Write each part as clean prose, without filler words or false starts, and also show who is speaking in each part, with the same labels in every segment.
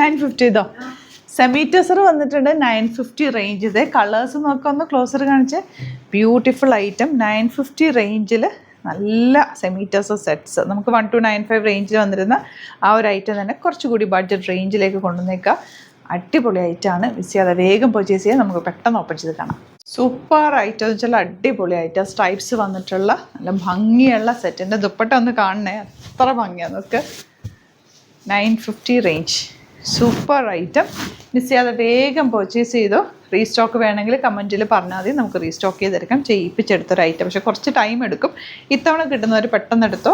Speaker 1: 950 ഇതോ സെമി ടെസർ വന്നിട്ടുണ്ട് 950 റേഞ്ച്. ഇതേ കളേഴ്സ് നോക്കാം, ഒന്ന് ക്ലോസർ കാണിച്ച്. ബ്യൂട്ടിഫുൾ ഐറ്റം 950 റേഞ്ചിൽ നല്ല സെമി ടെസർ സെറ്റ്സ്. നമുക്ക് 1295 റേഞ്ചിൽ വന്നിരുന്ന ആ ഒരു ഐറ്റം തന്നെ കുറച്ചുകൂടി ബഡ്ജറ്റ് റേഞ്ചിലേക്ക് കൊണ്ടുവന്നേക്കാം. അടിപൊളി ഐറ്റമാണ്. മിസ് ചെയ്യാതെ വേഗം പർച്ചേസ് ചെയ്യാൻ. നമുക്ക് പെട്ടെന്ന് ഓപ്പൺ ചെയ്ത് കാണാം. സൂപ്പർ ഐറ്റം എന്ന് വെച്ചാൽ അടിപൊളി ഐറ്റം. സ്ട്രൈപ്സ് വന്നിട്ടുള്ള നല്ല ഭംഗിയുള്ള സെറ്റിൻ്റെ ദുപ്പട്ട ഒന്ന് കാണണേ, അത്ര ഭംഗിയാണ്. നമുക്ക് 950 റേഞ്ച് സൂപ്പർ ഐറ്റം. മിസ് ചെയ്യാതെ വേഗം പർച്ചേസ് ചെയ്തോ. റീസ്റ്റോക്ക് വേണമെങ്കിൽ കമൻറ്റിൽ പറഞ്ഞാൽ മതി, നമുക്ക് റീസ്റ്റോക്ക് ചെയ്തെടുക്കാം. ചെയ്യിപ്പിച്ചെടുത്തൊരു ഐറ്റം, പക്ഷേ കുറച്ച് ടൈം എടുക്കും. ഇത്തവണ കിട്ടുന്നവർ പെട്ടെന്ന് എടുത്തോ.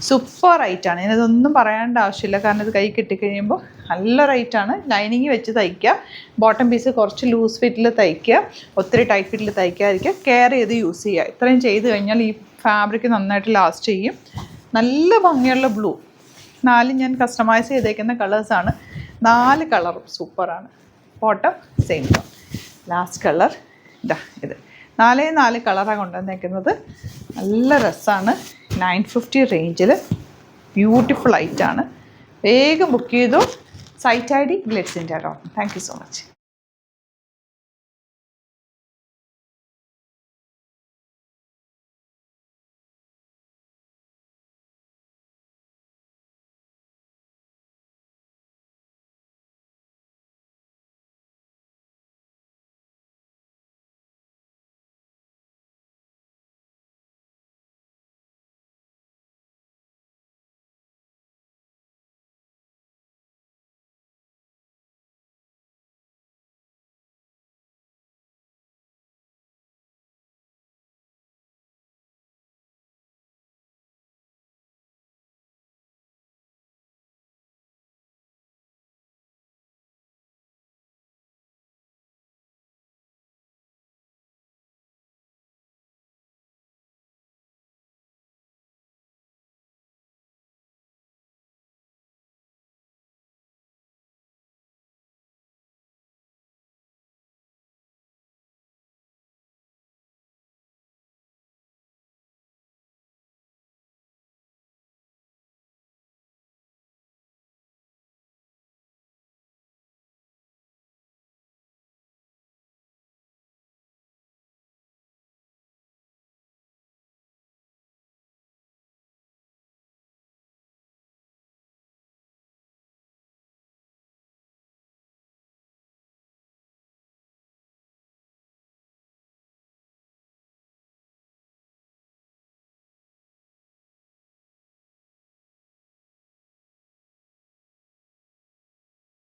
Speaker 1: സൂപ്പർ ഐറ്റാണ്. ഇതിനൊന്നും പറയാണ്ട ആവശ്യമില്ല, കാരണം ഇത് കൈ കിട്ടിക്കഴിയുമ്പോൾ നല്ല റേറ്റാണ്. ലൈനിങ് വെച്ച് തയ്ക്കുക. ബോട്ടം പീസ് കുറച്ച് ലൂസ് ഫിറ്റിൽ തയ്ക്കുക, ഒത്തിരി ടൈറ്റ് ഫിറ്റിൽ തയ്ക്കാതിരിക്കുക. കെയർ ചെയ്ത് യൂസ് ചെയ്യുക. ഇത്രയും ചെയ്ത് കഴിഞ്ഞാൽ ഈ ഫാബ്രിക് നന്നായിട്ട് ലാസ്റ്റ് ചെയ്യും. നല്ല ഭംഗിയുള്ള ബ്ലൂ, 4 ഞാൻ കസ്റ്റമൈസ് ചെയ്തേക്കുന്ന കളേഴ്സാണ്. 4 കളറും സൂപ്പറാണ്. Bottom same tone. Last colour ഇതാ, ഇത് 4 കളറാണ് കൊണ്ടുവന്നേക്കുന്നത്. നല്ല രസമാണ്. 950 റേഞ്ചിൽ ബ്യൂട്ടിഫുൾ ഐറ്റാണ്. വേഗം ബുക്ക് ചെയ്തു. Site ID glitz India. Thank you so much.